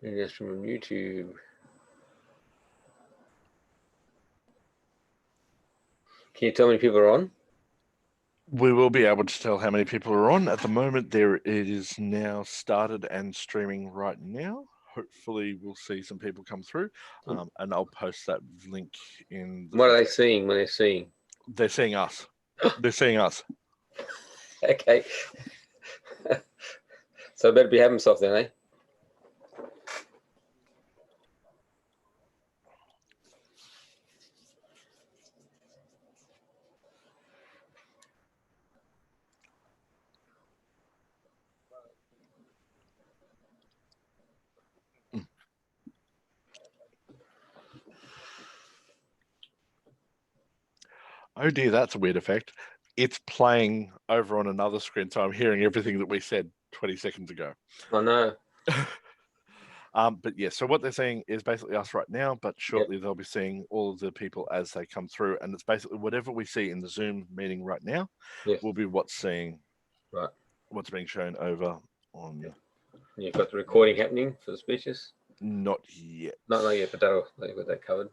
And just from YouTube. Can you tell me people are on? We will be able to tell how many people are on. At the moment, it is now started and streaming right now. Hopefully, we'll see some people come through, and I'll post that link in. What are they seeing when they're seeing? They're seeing us. They're seeing us. Okay. So better behave himself then, eh? Oh dear, that's a weird effect. It's playing over on another screen, so I'm hearing everything that we said 20 seconds ago. I know. But yeah, so what they're seeing is basically us right now, but shortly they'll be seeing all of the people as they come through, and it's basically whatever we see in the Zoom meeting right now will be what's being shown over on. You've got the recording happening for the speeches? Not yet. Not yet, but they've got that covered.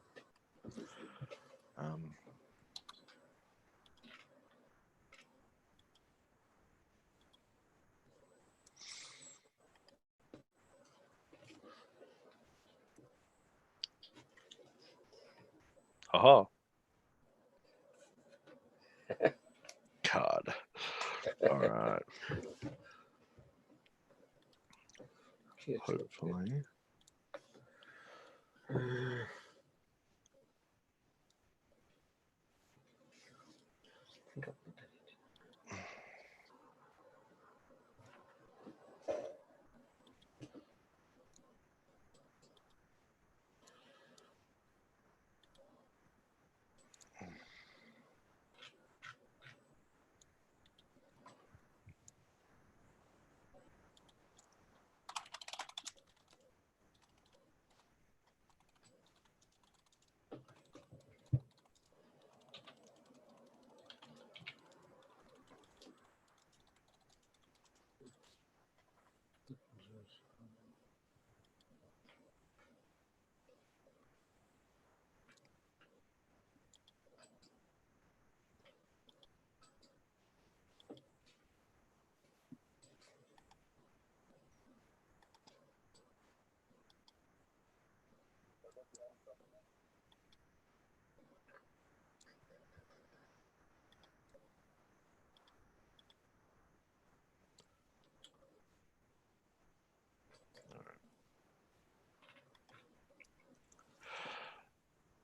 Aha. Card. All right. Hopefully.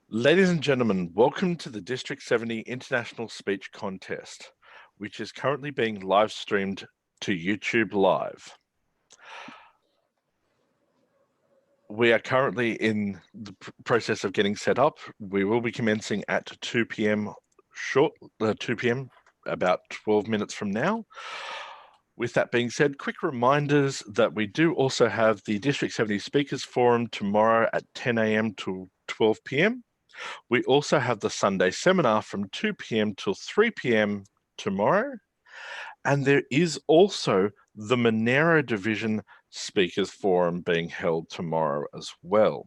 Ladies and gentlemen, welcome to the District 70 International Speech Contest, which is currently being live streamed to YouTube Live. We are currently in the process of getting set up. We will be commencing at 2 p.m. 2 p.m. about 12 minutes from now. With that being said, quick reminders that we do also have the District 70 Speakers Forum tomorrow at 10 a.m. to 12 p.m. We also have the Sunday seminar from 2 p.m. till 3 p.m. tomorrow. And there is also the Monero Division Speakers Forum being held tomorrow as well.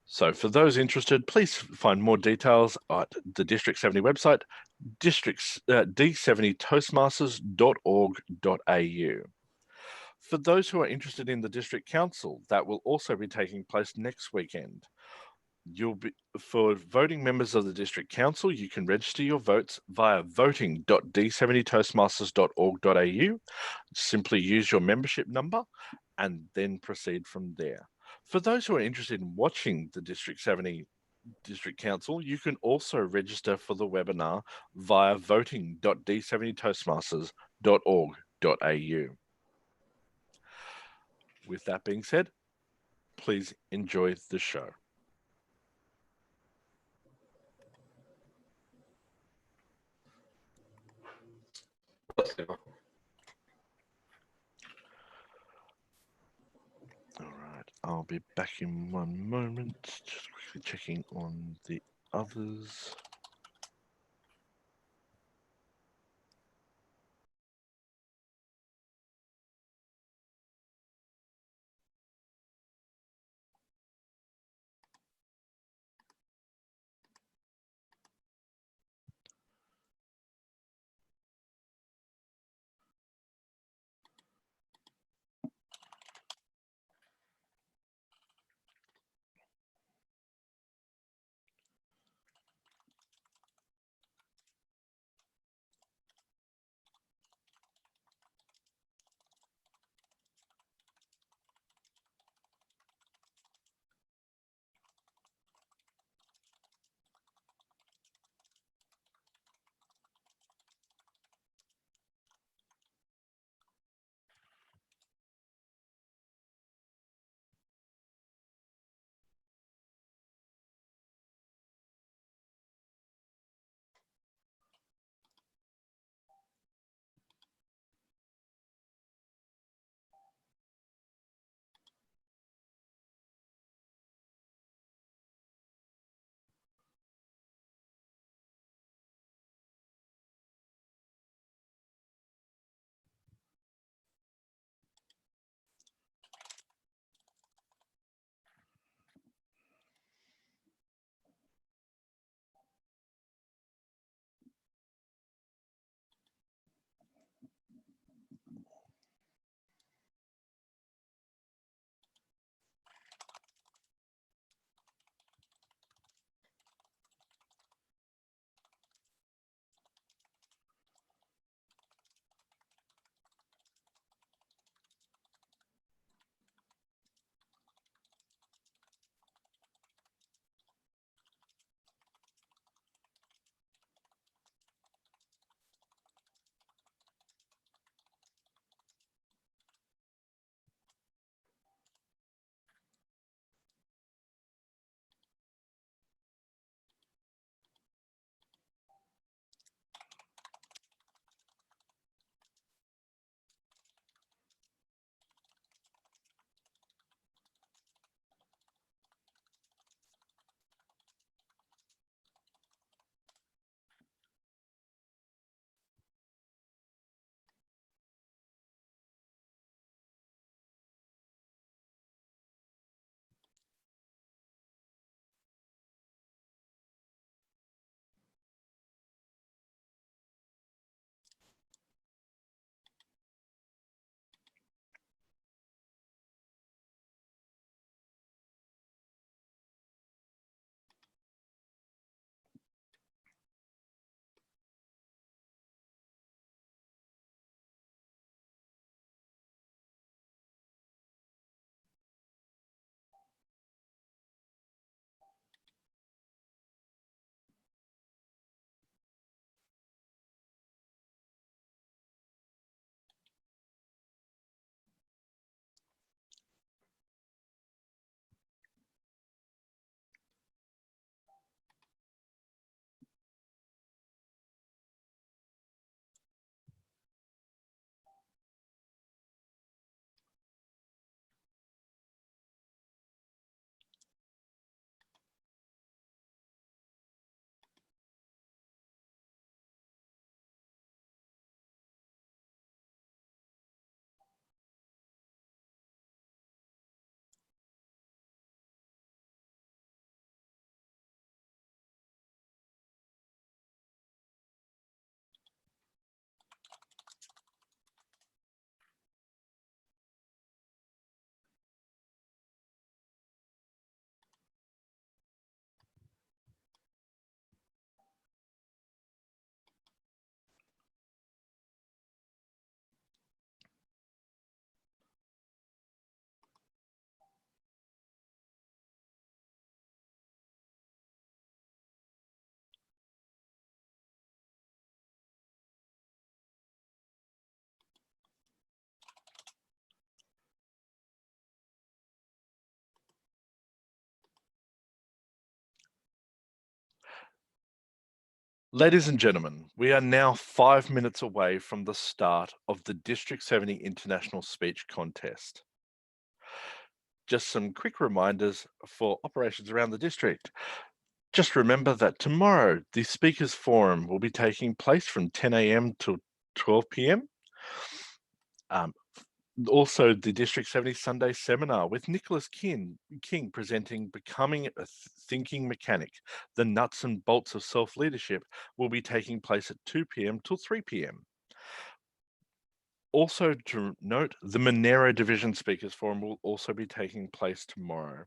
So for those interested, please find more details at the District 70 website, d70toastmasters.org.au. For those who are interested in the District Council, that will also be taking place next weekend. For voting members of the District Council, you can register your votes via voting.d70toastmasters.org.au. Simply use your membership number and then proceed from there. For those who are interested in watching the District 70 District Council, you can also register for the webinar via voting.d70toastmasters.org.au. With that being said, please enjoy the show. All right, I'll be back in one moment. Just quickly checking on the others. Ladies and gentlemen, we are now 5 minutes away from the start of the District 70 International Speech Contest. Just some quick reminders for operations around the district. Just remember that tomorrow the Speakers Forum will be taking place from 10 a.m. to 12 p.m. Also, the District 70 Sunday Seminar with Nicholas King presenting Becoming a Thinking Mechanic, the Nuts and Bolts of Self-Leadership, will be taking place at 2 p.m. till 3 p.m. Also to note, the Monero Division Speakers Forum will also be taking place tomorrow.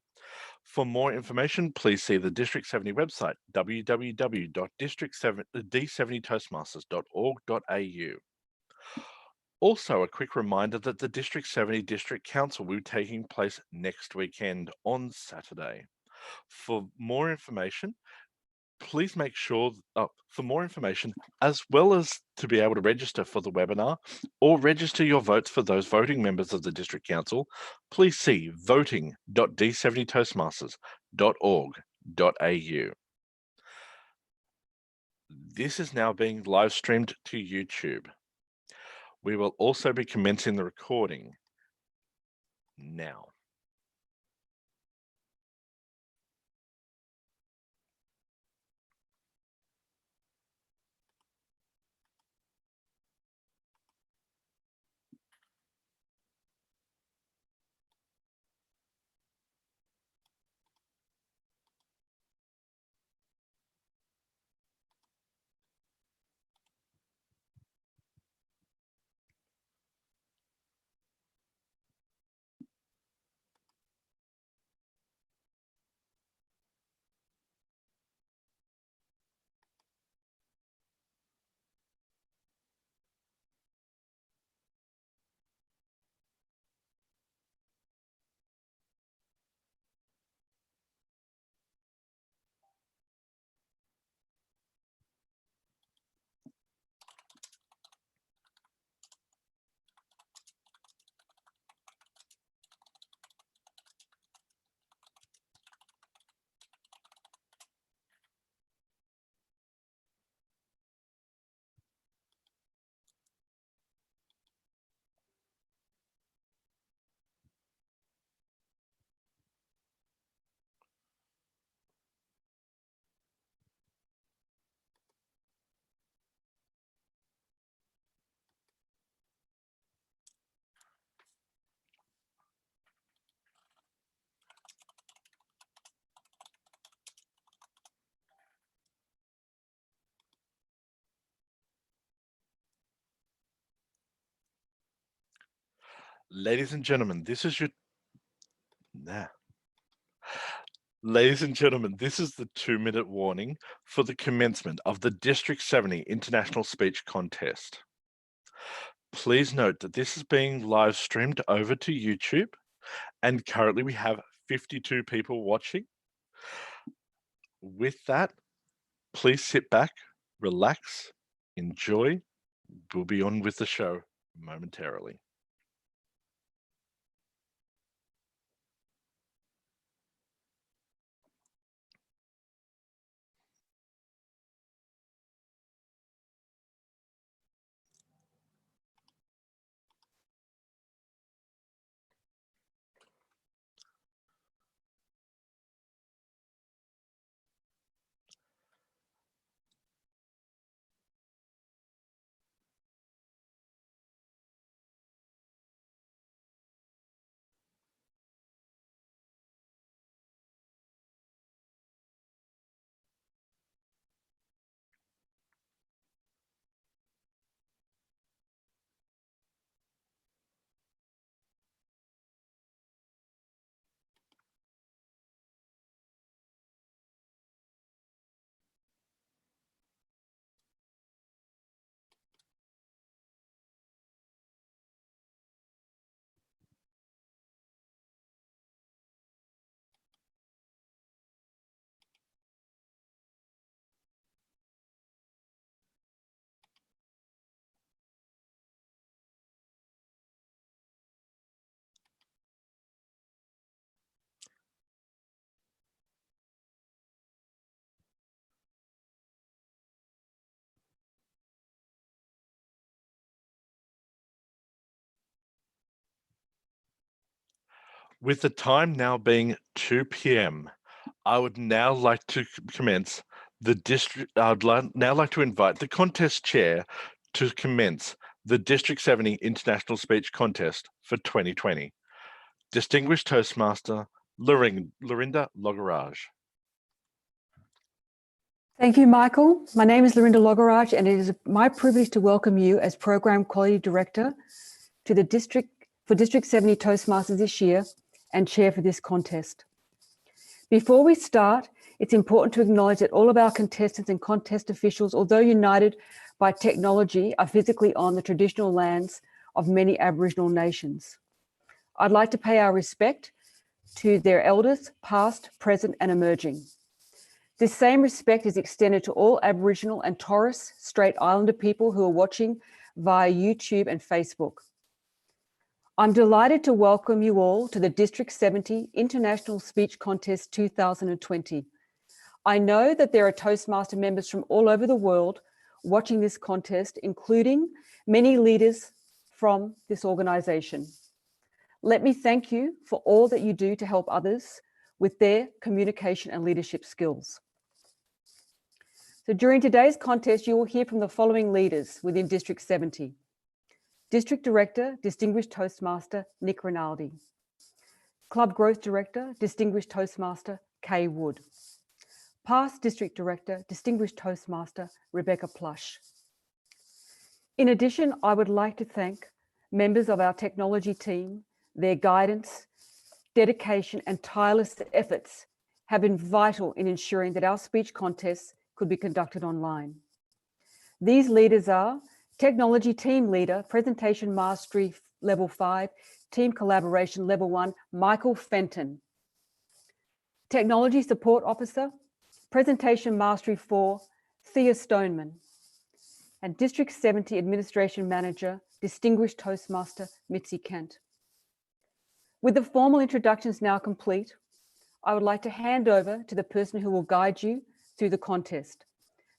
For more information, please see the District 70 website, www.d70toastmasters.org.au. Also, a quick reminder that the District 70 District Council will be taking place next weekend on Saturday. For more information, please make sure, for more information, as well as to be able to register for the webinar or register your votes for those voting members of the District Council, please see voting.d70toastmasters.org.au. This is now being live streamed to YouTube. We will also be commencing the recording now. Ladies and gentlemen, this is your... Ladies and gentlemen, this is the 2-minute warning for the commencement of the District 70 International Speech Contest. Please note that this is being live streamed over to YouTube, and currently we have 52 people watching. With that, please sit back, relax, enjoy. We'll be on with the show momentarily. With the time now being 2 p.m., I would now like to commence the district. Now like to invite the contest chair to commence the District 70 International Speech Contest for 2020. Distinguished Toastmaster Lorinda Logarage. Thank you, Michael. My name is Lorinda Logarage, and it is my privilege to welcome you as Program Quality Director to the District 70 Toastmasters this year and Chair for this contest. Before we start, it's important to acknowledge that all of our contestants and contest officials, although united by technology, are physically on the traditional lands of many Aboriginal nations. I'd like to pay our respect to their elders, past, present, and emerging. This same respect is extended to all Aboriginal and Torres Strait Islander people who are watching via YouTube and Facebook. I'm delighted to welcome you all to the District 70 International Speech Contest 2020. I know that there are Toastmaster members from all over the world watching this contest, including many leaders from this organization. Let me thank you for all that you do to help others with their communication and leadership skills. So during today's contest, you will hear from the following leaders within District 70. District Director, Distinguished Toastmaster, Nick Rinaldi. Club Growth Director, Distinguished Toastmaster, Kay Wood. Past District Director, Distinguished Toastmaster, Rebecca Plush. In addition, I would like to thank members of our technology team. Their guidance, dedication, and tireless efforts have been vital in ensuring that our speech contests could be conducted online. These leaders are Technology Team Leader, Presentation Mastery Level 5, Team Collaboration Level 1, Michael Fenton. Technology Support Officer, Presentation Mastery 4, Thea Stoneman. And District 70 Administration Manager, Distinguished Toastmaster, Mitzi Kent. With the formal introductions now complete, I would like to hand over to the person who will guide you through the contest.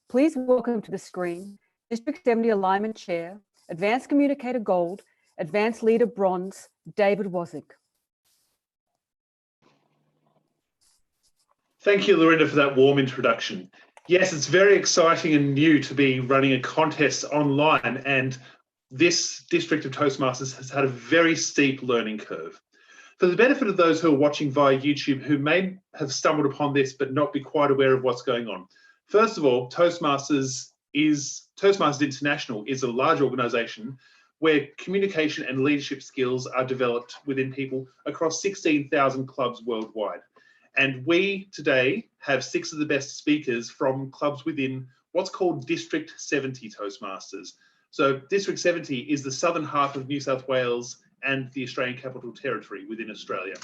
Please welcome to the screen District 70 Alignment Chair, Advanced Communicator Gold, Advanced Leader Bronze, David Wozik. Thank you, Lorinda, for that warm introduction. Yes, it's very exciting and new to be running a contest online, and this District of Toastmasters has had a very steep learning curve. For the benefit of those who are watching via YouTube who may have stumbled upon this but not be quite aware of what's going on. First of all, Toastmasters International is a large organisation where communication and leadership skills are developed within people across 16,000 clubs worldwide. And we today have 6 of the best speakers from clubs within what's called District 70 Toastmasters. So District 70 is the southern half of New South Wales and the Australian Capital Territory within Australia.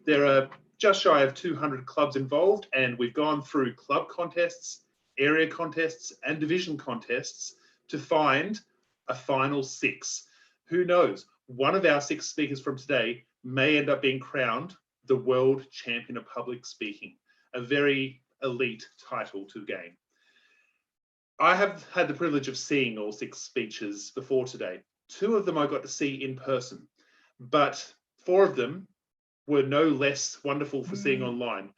There are just shy of 200 clubs involved, and we've gone through club contests, area contests, and division contests to find a final 6. Who knows? One of our 6 speakers from today may end up being crowned the World Champion of Public Speaking, a very elite title to gain. I have had the privilege of seeing all 6 speeches before today. 2 of them I got to see in person, but 4 of them were no less wonderful for seeing online.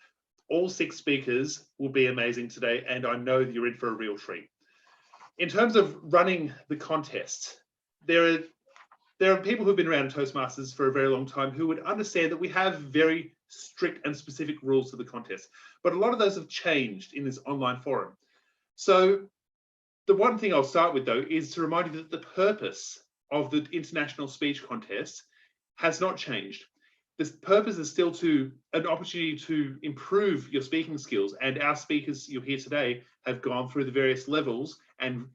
All 6 speakers will be amazing today, and I know that you're in for a real treat. In terms of running the contest, there are people who've been around Toastmasters for a very long time who would understand that we have very strict and specific rules to the contest, but a lot of those have changed in this online forum. So the one thing I'll start with, though, is to remind you that the purpose of the International Speech Contest has not changed. The purpose is still an opportunity to improve your speaking skills, and our speakers you'll hear today have gone through the various levels and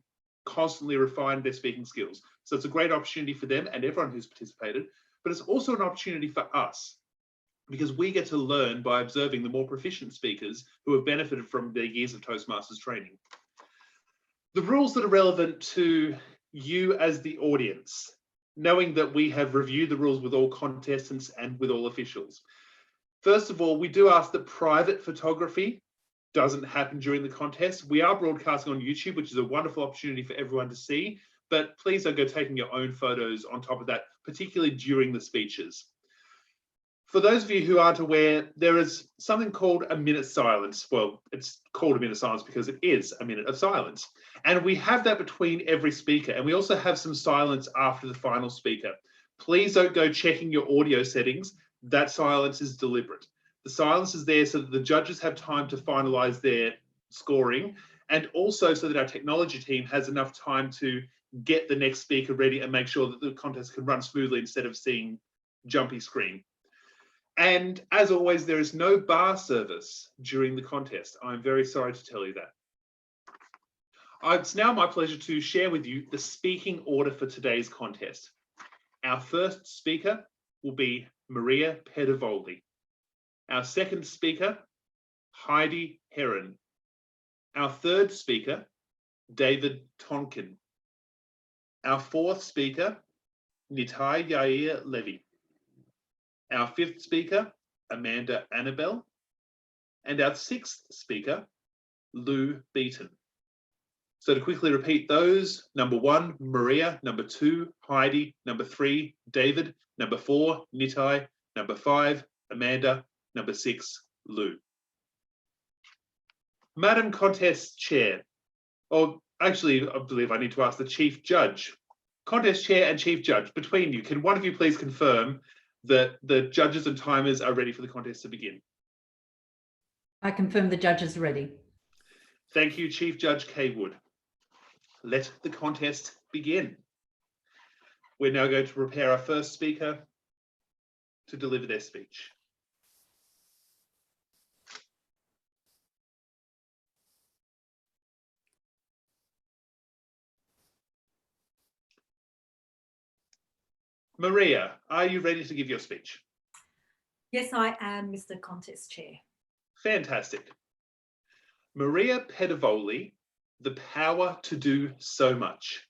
constantly refined their speaking skills. So it's a great opportunity for them and everyone who's participated, but it's also an opportunity for us because we get to learn by observing the more proficient speakers who have benefited from their years of Toastmasters training. The rules that are relevant to you as the audience, knowing that we have reviewed the rules with all contestants and with all officials. First of all, we do ask that private photography doesn't happen during the contest. We are broadcasting on YouTube, which is a wonderful opportunity for everyone to see, but please don't go taking your own photos on top of that, particularly during the speeches. For those of you who aren't aware, there is something called a minute silence. Well, it's called a minute silence because it is a minute of silence. And we have that between every speaker. And we also have some silence after the final speaker. Please don't go checking your audio settings. That silence is deliberate. The silence is there so that the judges have time to finalize their scoring, and also so that our technology team has enough time to get the next speaker ready and make sure that the contest can run smoothly instead of seeing jumpy screen. And as always, there is no bar service during the contest. I'm very sorry to tell you that. It's now my pleasure to share with you the speaking order for today's contest. Our first speaker will be Maria Pedavoli. Our second speaker, Heidi Heron. Our third speaker, David Tonkin. Our fourth speaker, Nitai Yair Levy. Our fifth speaker, Amanda Annabelle. And our sixth speaker, Lou Beaton. So to quickly repeat those, number 1, Maria, number 2, Heidi, number 3, David, number 4, Nitai, number 5, Amanda, number 6, Lou. Madam Contest Chair, or actually, I believe I need to ask the Chief Judge. Contest Chair and Chief Judge, between you, can one of you please confirm that the judges and timers are ready for the contest to begin? I confirm the judges are ready. Thank you, Chief Judge Kay Wood. Let the contest begin. We're now going to prepare our first speaker to deliver their speech. Maria, are you ready to give your speech? Yes, I am, Mr. Contest Chair. Fantastic. Maria Pedavoli, the power to do so much.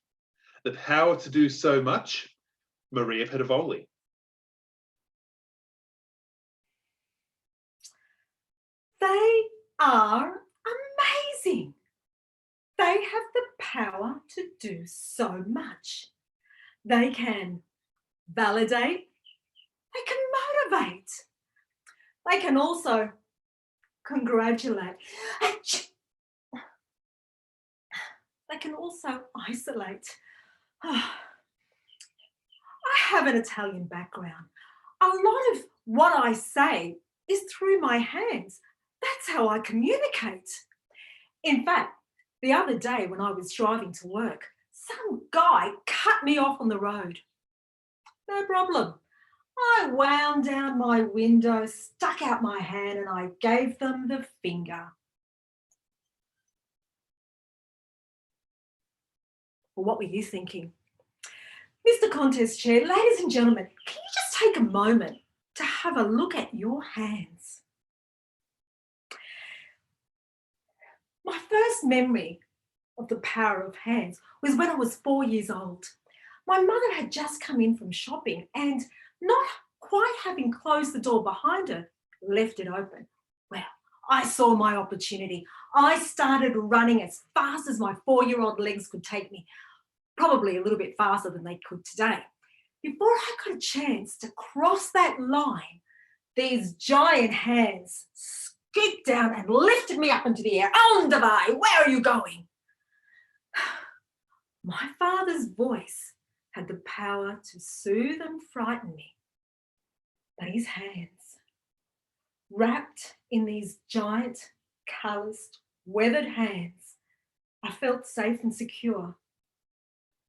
The power to do so much, Maria Pedavoli. They are amazing. They have the power to do so much. They can validate, they can motivate, they can also congratulate, they can also isolate. I have an Italian background. A lot of what I say is through my hands. That's how I communicate. In fact, the other day when I was driving to work, some guy cut me off on the road. No problem. I wound down my window, stuck out my hand, and I gave them the finger. Well, what were you thinking? Mr. Contest Chair, ladies and gentlemen, can you just take a moment to have a look at your hands? My first memory of the power of hands was when I was 4 years old. My mother had just come in from shopping and, not quite having closed the door behind her, left it open. Well, I saw my opportunity. I started running as fast as my 4-year-old legs could take me, probably a little bit faster than they could today. Before I got a chance to cross that line, these giant hands scooped down and lifted me up into the air. Andavai, where are you going? My father's voice had the power to soothe and frighten me. But his hands, wrapped in these giant, calloused, weathered hands, I felt safe and secure.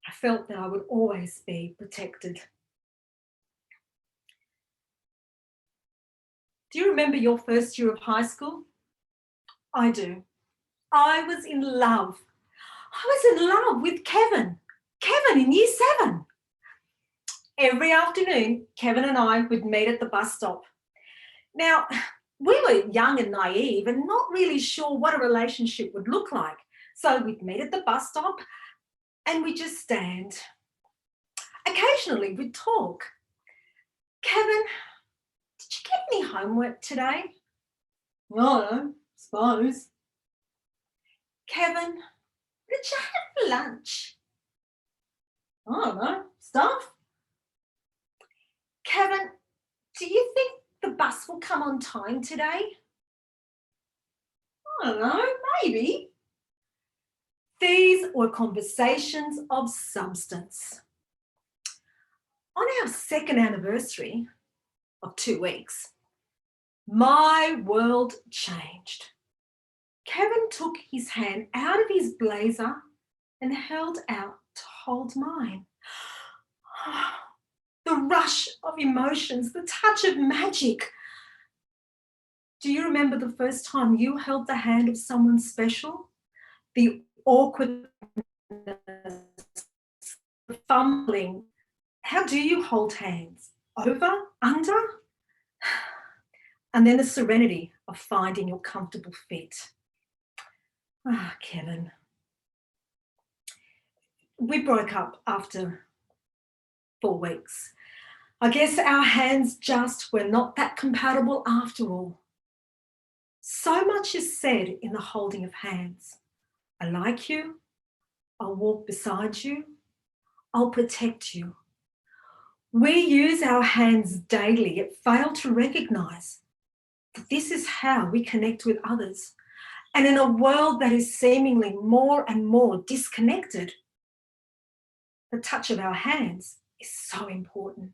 I felt that I would always be protected. Do you remember your first year of high school? I do. I was in love. I was in love with Kevin in year 7. Every afternoon, Kevin and I would meet at the bus stop. Now, we were young and naive and not really sure what a relationship would look like. So we'd meet at the bus stop and we'd just stand. Occasionally, we'd talk. Kevin, did you get any homework today? No, suppose. Kevin, what did you have for lunch? I don't know, stuff. Kevin, do you think the bus will come on time today? I don't know, maybe. These were conversations of substance. On our second anniversary of 2 weeks, my world changed. Kevin took his hand out of his blazer and held out to hold mine. The rush of emotions, the touch of magic. Do you remember the first time you held the hand of someone special? The awkwardness, the fumbling. How do you hold hands? Over? Under? And then the serenity of finding your comfortable fit. Ah, Kevin. We broke up after 4 weeks. I guess our hands just were not that compatible after all. So much is said in the holding of hands. I like you. I'll walk beside you. I'll protect you. We use our hands daily, yet fail to recognise that this is how we connect with others. And in a world that is seemingly more and more disconnected, the touch of our hands is so important.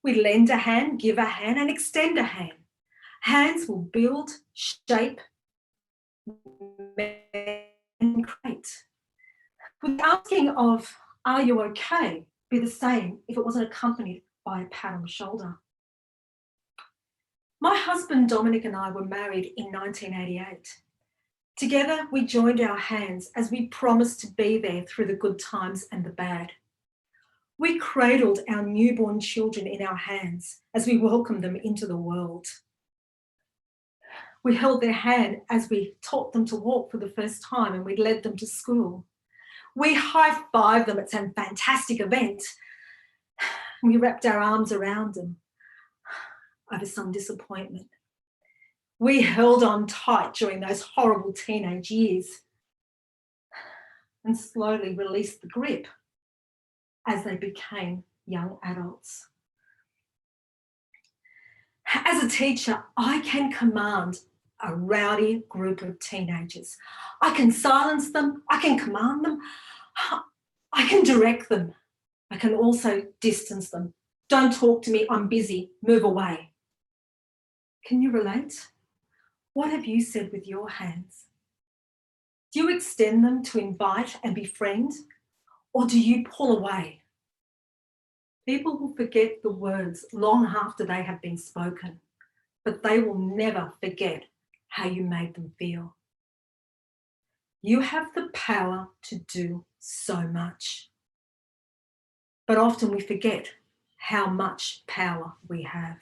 We lend a hand, give a hand, and extend a hand. Hands will build, shape, and create. Would the asking of, "Are you okay?" be the same if it wasn't accompanied by a pat on the shoulder? My husband Dominic and I were married in 1988. Together, we joined our hands as we promised to be there through the good times and the bad. We cradled our newborn children in our hands as we welcomed them into the world. We held their hand as we taught them to walk for the first time and we led them to school. We high-fived them at some fantastic event. We wrapped our arms around them over some disappointment. We held on tight during those horrible teenage years and slowly released the grip as they became young adults. As a teacher, I can command a rowdy group of teenagers. I can silence them, I can command them, I can direct them. I can also distance them. Don't talk to me, I'm busy, move away. Can you relate? What have you said with your hands? Do you extend them to invite and befriend, or do you pull away? People will forget the words long after they have been spoken, but they will never forget how you made them feel. You have the power to do so much, but often we forget how much power we have.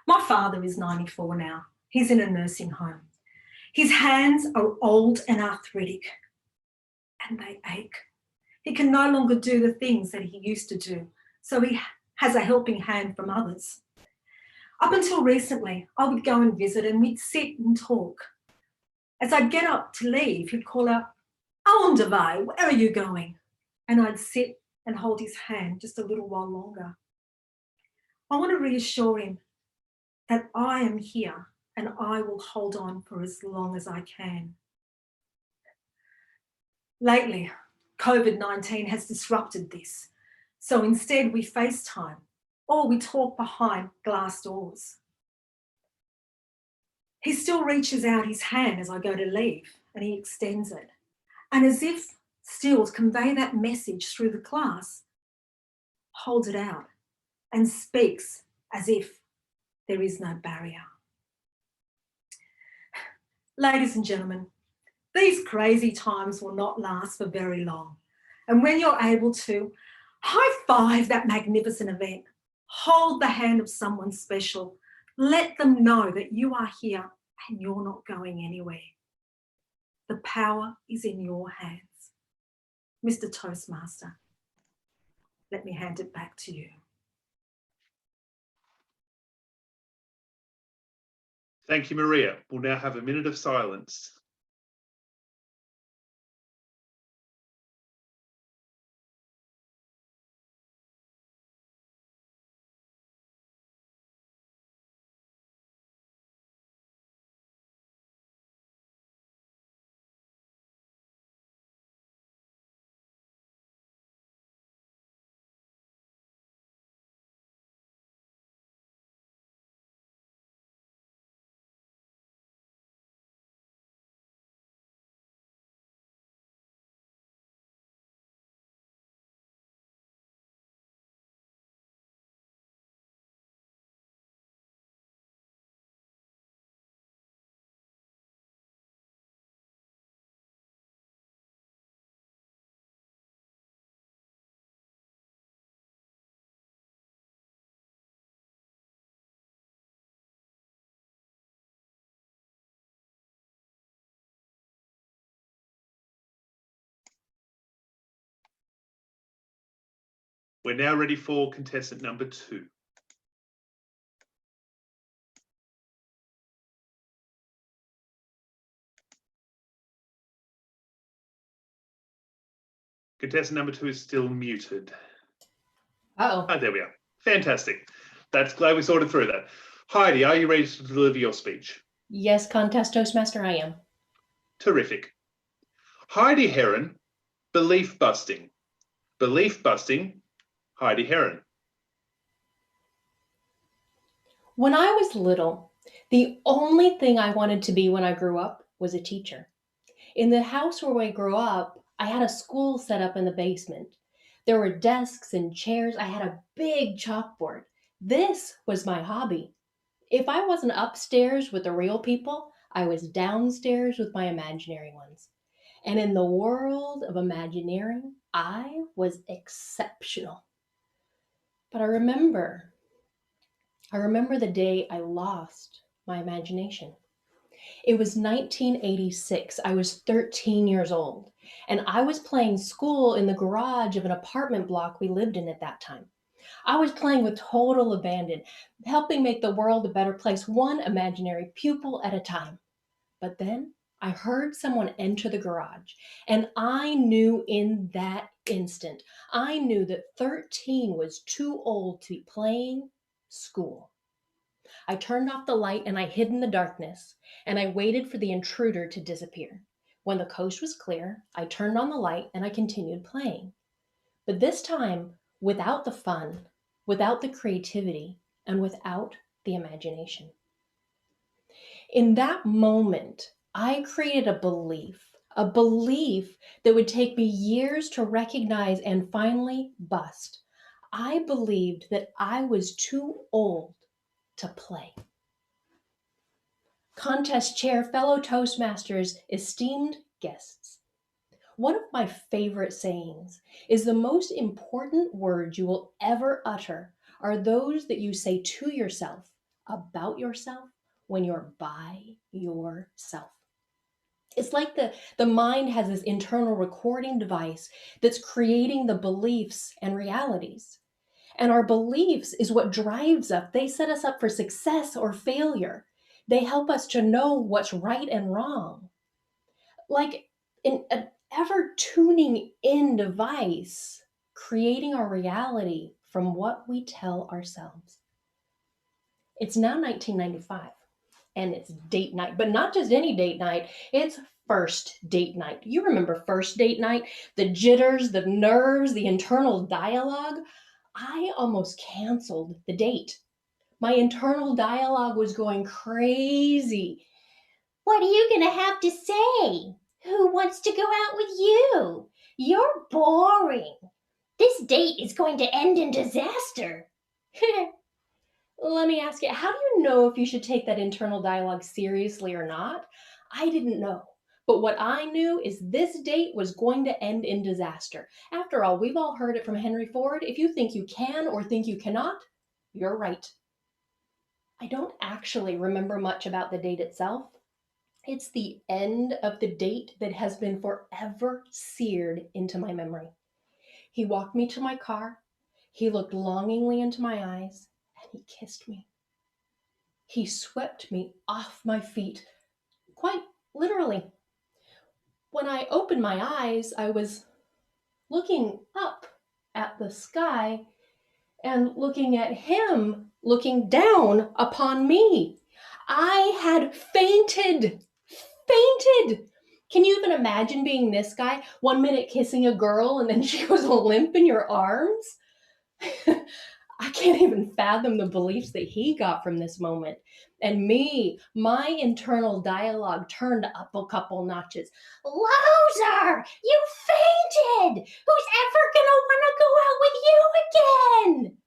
My father is 94 now. He's in a nursing home. His hands are old and arthritic, and they ache. He can no longer do the things that he used to do, so he has a helping hand from others. Up until recently, I would go and visit and we'd sit and talk. As I'd get up to leave, he'd call out, "Owen Devay, where are you going?" And I'd sit and hold his hand just a little while longer. I want to reassure him that I am here and I will hold on for as long as I can. Lately, COVID-19 has disrupted this. So instead we FaceTime or we talk behind glass doors. He still reaches out his hand as I go to leave and he extends it. And as if still to convey that message through the class, holds it out and speaks as if there is no barrier. Ladies and gentlemen, these crazy times will not last for very long. And when you're able to high-five that magnificent event, hold the hand of someone special, let them know that you are here and you're not going anywhere. The power is in your hands. Mr. Toastmaster, let me hand it back to you. Thank you, Maria. We'll now have a minute of silence. We're now ready for contestant number 2. Contestant number 2 is still muted. Uh-oh. Oh, there we are. Fantastic. That's glad we sorted through that. Heidi, are you ready to deliver your speech? Yes, Contest Toastmaster, I am. Terrific. Heidi Heron, belief busting. Belief busting, Heidi Heron. When I was little, the only thing I wanted to be when I grew up was a teacher. In the house where I grew up, I had a school set up in the basement. There were desks and chairs. I had a big chalkboard. This was my hobby. If I wasn't upstairs with the real people, I was downstairs with my imaginary ones. And in the world of Imagineering, I was exceptional. But I remember the day I lost my imagination. It was 1986. I was 13 years old, and I was playing school in the garage of an apartment block we lived in at that time. I was playing with total abandon, helping make the world a better place, one imaginary pupil at a time. But then I heard someone enter the garage, and I knew in that instant, I knew that 13 was too old to be playing school. I turned off the light and I hid in the darkness, and I waited for the intruder to disappear. When the coast was clear, I turned on the light and I continued playing. But this time, without the fun, without the creativity, and without the imagination. In that moment, I created a belief that would take me years to recognize and finally bust. I believed that I was too old to play. Contest chair, fellow Toastmasters, esteemed guests. One of my favorite sayings is the most important words you will ever utter are those that you say to yourself about yourself when you're by yourself. It's like the mind has this internal recording device that's creating the beliefs and realities. And our beliefs is what drives us. They set us up for success or failure. They help us to know what's right and wrong. Like an ever tuning in device, creating our reality from what we tell ourselves. It's now 1995 and it's date night, but not just any date night. It's first date night. You remember first date night? The jitters, the nerves, the internal dialogue. I almost canceled the date. My internal dialogue was going crazy. What are you going to have to say? Who wants to go out with you? You're boring. This date is going to end in disaster. Let me ask you, how do you know if you should take that internal dialogue seriously or not? I didn't know. But what I knew is this date was going to end in disaster. After all, we've all heard it from Henry Ford. If you think you can or think you cannot, you're right. I don't actually remember much about the date itself. It's the end of the date that has been forever seared into my memory. He walked me to my car. He looked longingly into my eyes and he kissed me. He swept me off my feet, quite literally. When I opened my eyes, I was looking up at the sky and looking at him looking down upon me. I had fainted. Can you even imagine being this guy? 1 minute kissing a girl and then she goes limp in your arms? I can't even fathom the beliefs that he got from this moment. And me, my internal dialogue turned up a couple notches. Loser! You fainted! Who's ever gonna want to go out with you again?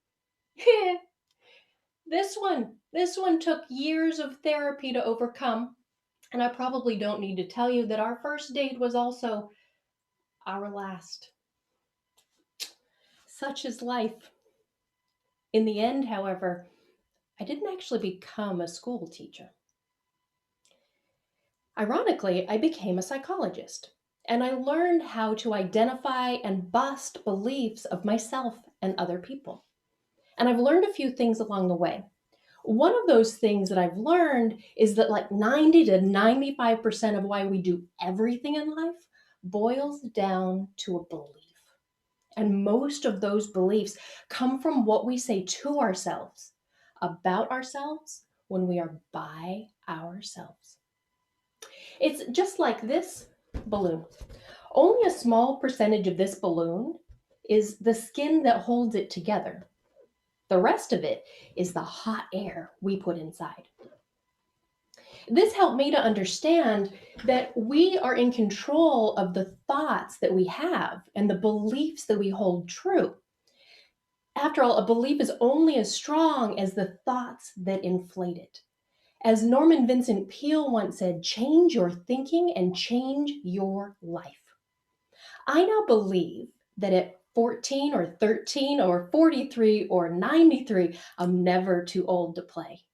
This one took years of therapy to overcome. And I probably don't need to tell you that our first date was also our last. Such is life. In the end, however, I didn't actually become a school teacher. Ironically, I became a psychologist, and I learned how to identify and bust beliefs of myself and other people. And I've learned a few things along the way. One of those things that I've learned is that like 90 to 95% of why we do everything in life boils down to a belief. And most of those beliefs come from what we say to ourselves about ourselves when we are by ourselves. It's just like this balloon. Only a small percentage of this balloon is the skin that holds it together. The rest of it is the hot air we put inside. This helped me to understand that we are in control of the thoughts that we have and the beliefs that we hold true. After all, a belief is only as strong as the thoughts that inflate it. As Norman Vincent Peale once said, change your thinking and change your life. I now believe that at 14 or 13 or 43 or 93, I'm never too old to play.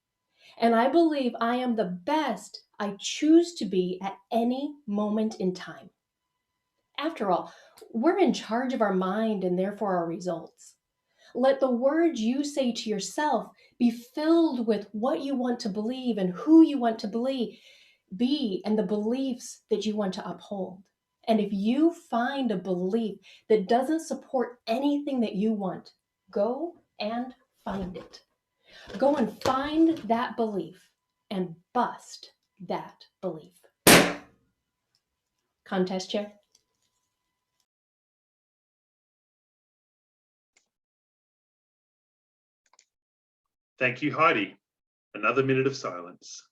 And I believe I am the best I choose to be at any moment in time. After all, we're in charge of our mind and therefore our results. Let the words you say to yourself be filled with what you want to believe and who you want to be and the beliefs that you want to uphold. And if you find a belief that doesn't support anything that you want, go and find it. Go and find that belief and bust that belief. Contest chair. Thank you, Heidi. Another minute of silence.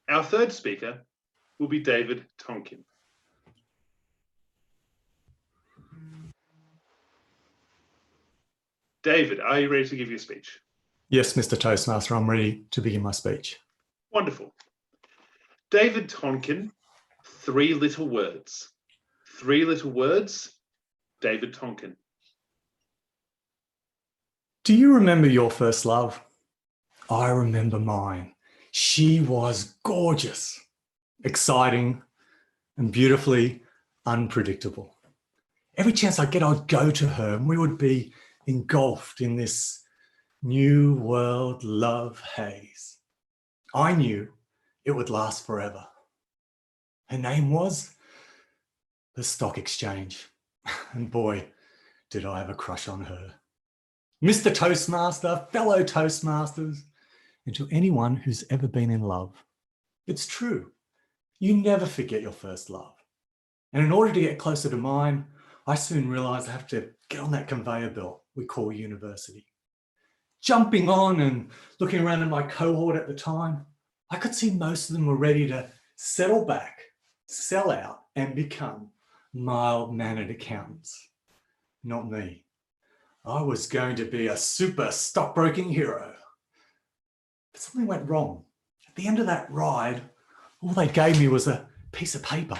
Our third speaker will be David Tonkin. David, are you ready to give your speech? Yes, Mr. Toastmaster, I'm ready to begin my speech. Wonderful. David Tonkin, 3 little words. 3 little words, David Tonkin. Do you remember your first love? I remember mine. She was gorgeous, exciting, and beautifully unpredictable. Every chance I get, I'd go to her and we would be engulfed in this new world love haze. I knew it would last forever. Her name was the Stock Exchange. And boy, did I have a crush on her. Mr. Toastmaster, fellow Toastmasters, and to anyone who's ever been in love, it's true. You never forget your first love. And in order to get closer to mine, I soon realized I have to get on that conveyor belt we call university. Jumping on and looking around at my cohort at the time, I could see most of them were ready to settle back, sell out, and become mild-mannered accountants. Not me. I was going to be a super stockbroking hero. But something went wrong. At the end of that ride, all they gave me was a piece of paper.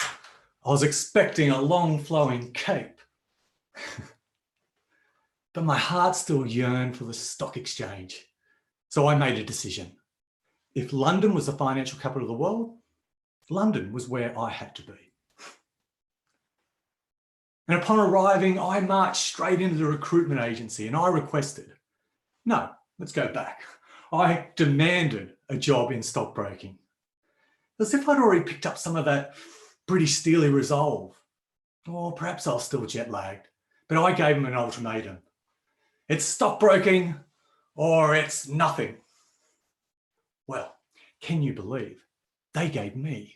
I was expecting a long flowing cape. But my heart still yearned for the stock exchange. So I made a decision. If London was the financial capital of the world, London was where I had to be. And upon arriving, I marched straight into the recruitment agency and I requested, no, let's go back. I demanded a job in stockbroking, as if I'd already picked up some of that British steely resolve. Or perhaps I was still jet lagged, but I gave him an ultimatum. It's stockbroking or it's nothing. Well, can you believe they gave me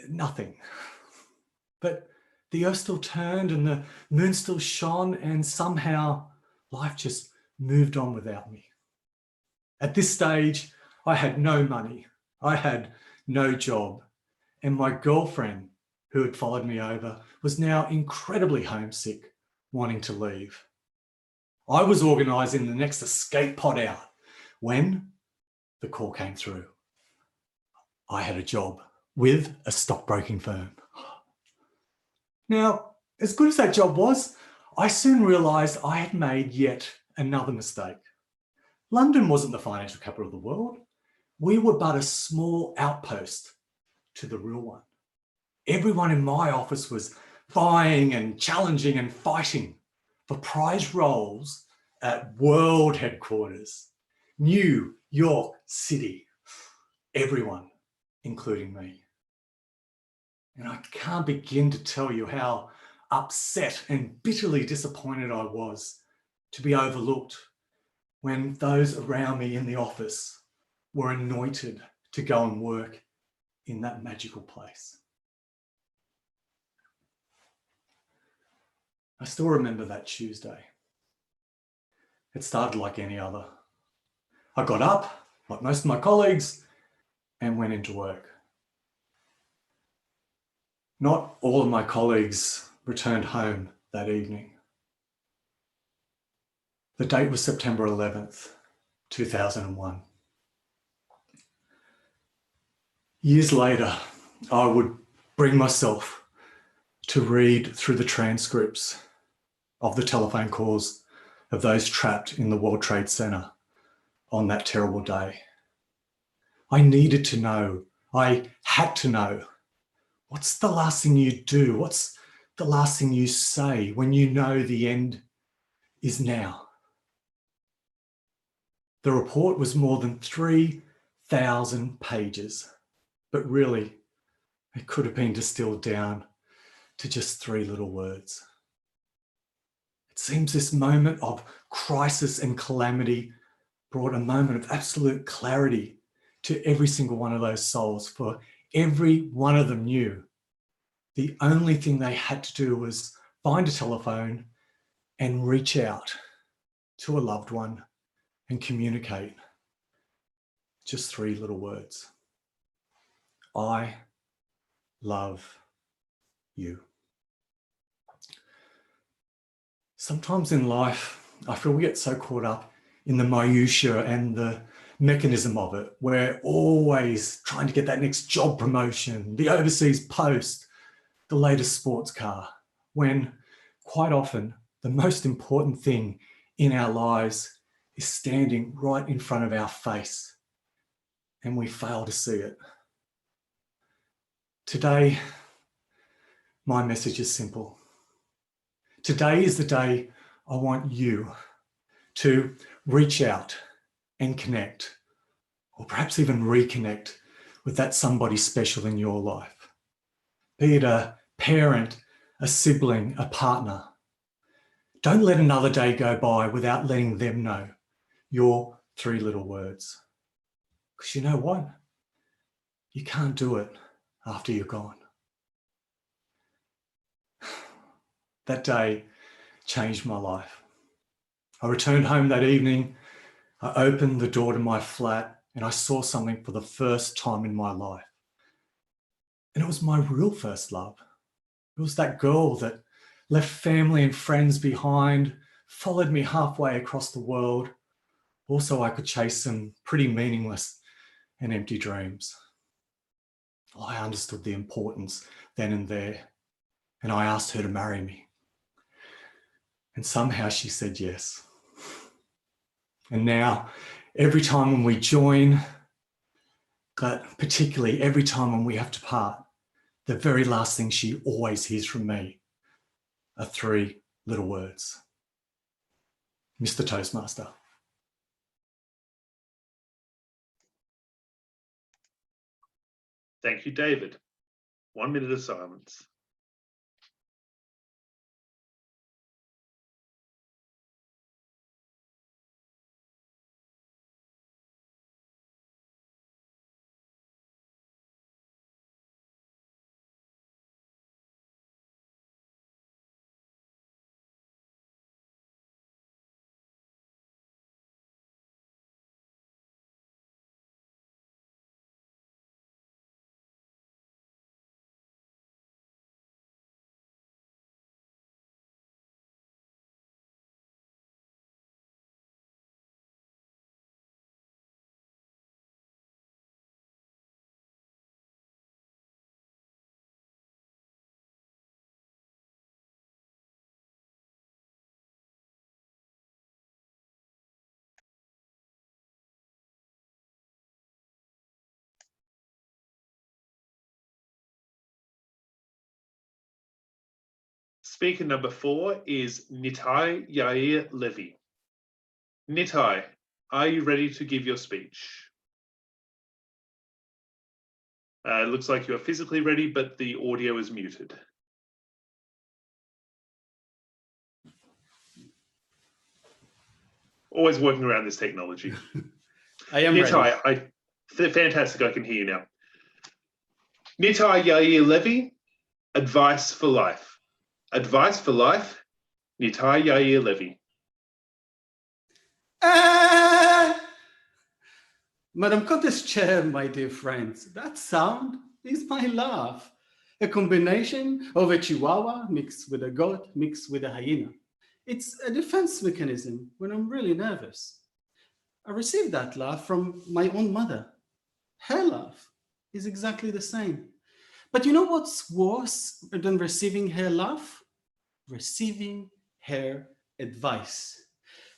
nothing? But the earth still turned and the moon still shone, and somehow life just moved on without me. At this stage, I had no money, I had no job, and my girlfriend, who had followed me over, was now incredibly homesick, wanting to leave. I was organising the next escape pod out when the call came through. I had a job with a stockbroking firm. Now, as good as that job was, I soon realised I had made yet another mistake. London wasn't the financial capital of the world. We were but a small outpost to the real one. Everyone in my office was vying and challenging and fighting for prize roles at world headquarters, New York City. Everyone, including me. And I can't begin to tell you how upset and bitterly disappointed I was to be overlooked when those around me in the office were anointed to go and work in that magical place. I still remember that Tuesday. It started like any other. I got up, like most of my colleagues, and went into work. Not all of my colleagues returned home that evening. The date was September 11th, 2001. Years later, I would bring myself to read through the transcripts of the telephone calls of those trapped in the World Trade Center on that terrible day. I needed to know, I had to know, what's the last thing you do? What's the last thing you say when you know the end is now? The report was more than 3,000 pages, but really it could have been distilled down to just 3 little words. It seems this moment of crisis and calamity brought a moment of absolute clarity to every single one of those souls, for every one of them knew the only thing they had to do was find a telephone and reach out to a loved one and communicate. Just 3 little words. I love you. Sometimes in life, I feel we get so caught up in the minutiae and the mechanism of it. We're always trying to get that next job promotion, the overseas post, the latest sports car, when quite often the most important thing in our lives is standing right in front of our face, and we fail to see it. Today, my message is simple. Today is the day I want you to reach out and connect, or perhaps even reconnect with that somebody special in your life. Be it a parent, a sibling, a partner. Don't let another day go by without letting them know your 3 little words. Because you know what? You can't do it after you're gone. That day changed my life. I returned home that evening. I opened the door to my flat and I saw something for the first time in my life. And it was my real first love. It was that girl that left family and friends behind, followed me halfway across the world. Also, I could chase some pretty meaningless and empty dreams. I understood the importance then and there, and I asked her to marry me. And somehow she said yes. And now, every time when we join, but particularly every time when we have to part, the very last thing she always hears from me are 3 little words. Mr. Toastmaster. Thank you, David. 1 minute of silence. Speaker number 4 is Nitai Yair Levy. Nitai, are you ready to give your speech? It looks like you are physically ready, but the audio is muted. Always working around this technology. I am ready. Nitai, fantastic, I can hear you now. Nitai Yair Levy, Advice for Life. Advice for Life, Nitai Yair Levy. Madam Contest Chair, my dear friends, that sound is my laugh. A combination of a chihuahua mixed with a goat mixed with a hyena. It's a defense mechanism when I'm really nervous. I received that laugh from my own mother. Her laugh is exactly the same. But you know what's worse than receiving her laugh? Receiving her advice.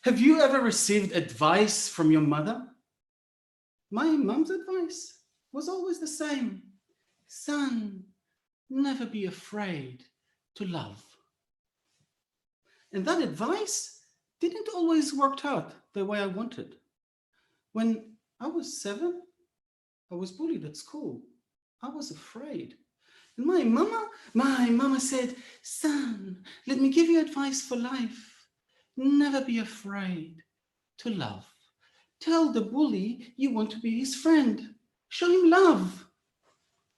Have you ever received advice from your mother? My mom's advice was always the same. Son, never be afraid to love. And that advice didn't always work out the way I wanted. When I was 7, I was bullied at school. I was afraid. And my mama said, son, let me give you advice for life. Never be afraid to love. Tell the bully you want to be his friend. Show him love.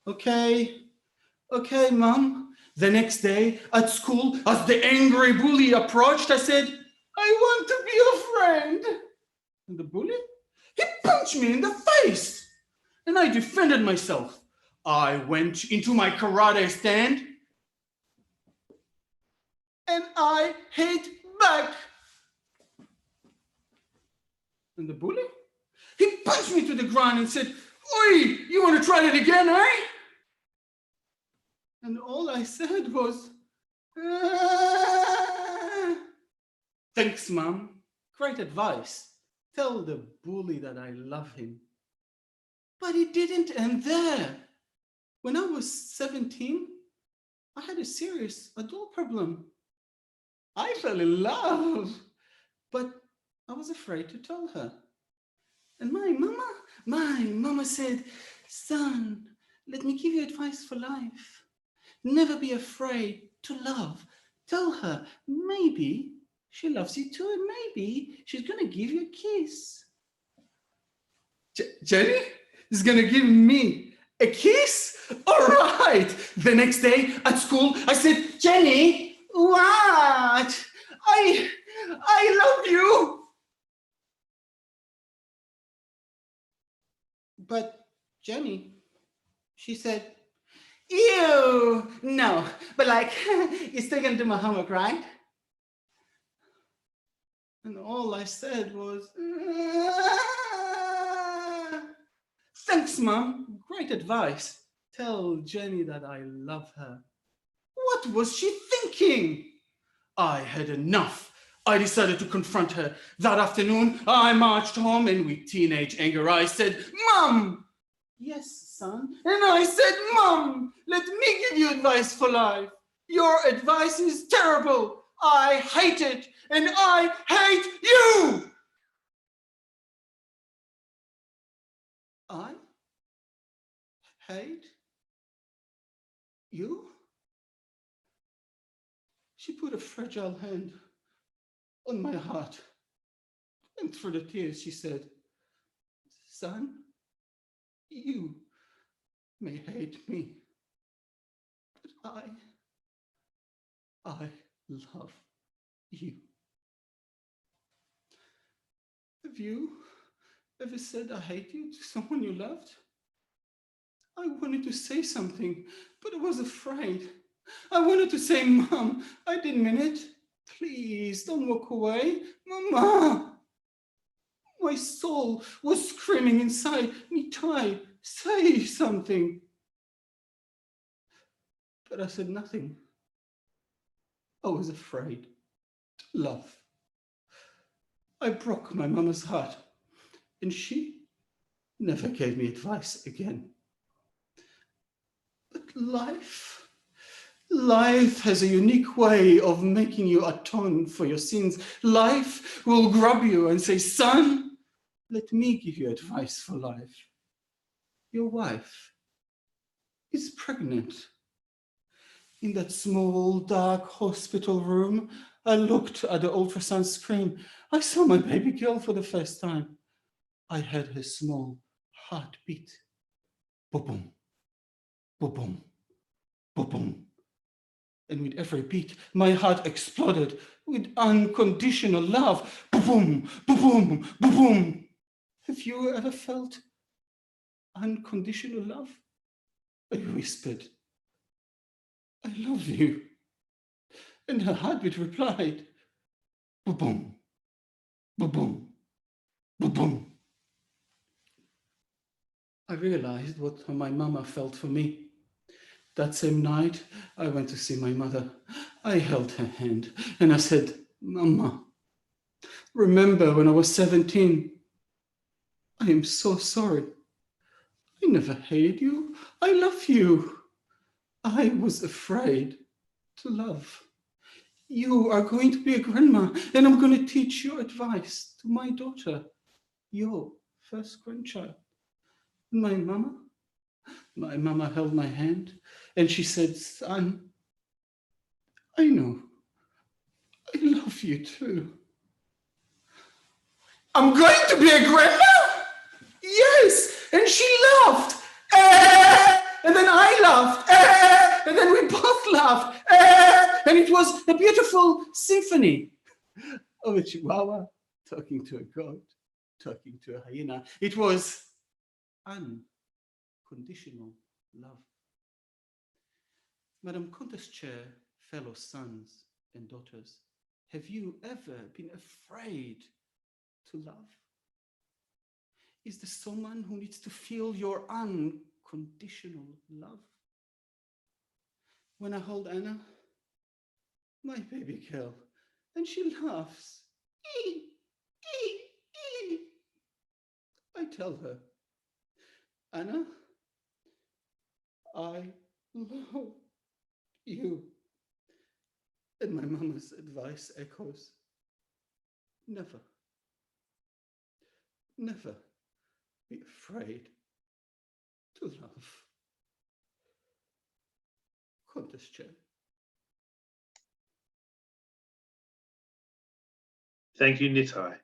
Okay, Mom. The next day at school, as the angry bully approached, I said, I want to be a friend. And the bully, he punched me in the face. And I defended myself. I went into my karate stand and I hit back. And the bully, he punched me to the ground and said, oi, you want to try it again, eh? And all I said was, thanks, Mom. Great advice. Tell the bully that I love him. But it didn't end there. When I was 17, I had a serious adult problem. I fell in love, but I was afraid to tell her. And my mama said, son, let me give you advice for life. Never be afraid to love. Tell her, maybe she loves you too, and maybe she's gonna give you a kiss. Jenny is gonna give me a kiss? All right. The next day at school, I said, Jenny, what? I love you. But Jenny, she said, ew, no, but like, you're still gonna do my homework, right? And all I said was, thanks, Mom, great advice. Tell Jenny that I love her. What was she thinking? I had enough. I decided to confront her. That afternoon, I marched home and with teenage anger, I said, Mom! Yes, son. And I said, Mom, let me give you advice for life. Your advice is terrible. I hate it, and I hate you! I hate You? She put a fragile hand on my heart, and through the tears she said, son, you may hate me, but I love you. Have you ever said I hate you to someone you loved? I wanted to say something, but I was afraid. I wanted to say, Mom, I didn't mean it. Please don't walk away. Mama! My soul was screaming inside. Nitai, say something. But I said nothing. I was afraid to love. I broke my mama's heart, and she never gave me advice again. But life has a unique way of making you atone for your sins. Life will grab you and say, son, let me give you advice for life. Your wife is pregnant. In that small, dark hospital room, I looked at the ultrasound screen. I saw my baby girl for the first time. I heard her small heartbeat. Boom, boom, boom, boom, boom. And with every beat, my heart exploded with unconditional love. Boom, boom, boom, boom. Have you ever felt unconditional love? I whispered, I love you. And her heartbeat replied, boom, boom, boom, boom, boom, boom. I realized what my mama felt for me. That same night, I went to see my mother. I held her hand and I said, Mama, remember when I was 17? I am so sorry. I never hated you. I love you. I was afraid to love. You are going to be a grandma, and I'm going to teach your advice to my daughter, your first grandchild. My mama held my hand, and she said, son, I know, I love you too. I'm going to be a grandma? Yes, and she laughed. And then I laughed. And then we both laughed. And it was a beautiful symphony of a chihuahua talking to a goat, talking to a hyena. It was unconditional love. Madam Contest Chair, fellow sons and daughters, have you ever been afraid to love? Is there someone who needs to feel your unconditional love? When I hold Anna, my baby girl, and she laughs, I tell her, Anna, I love you. And my mama's advice echoes, never, never be afraid to love. Contest Chair. Thank you, Nitai.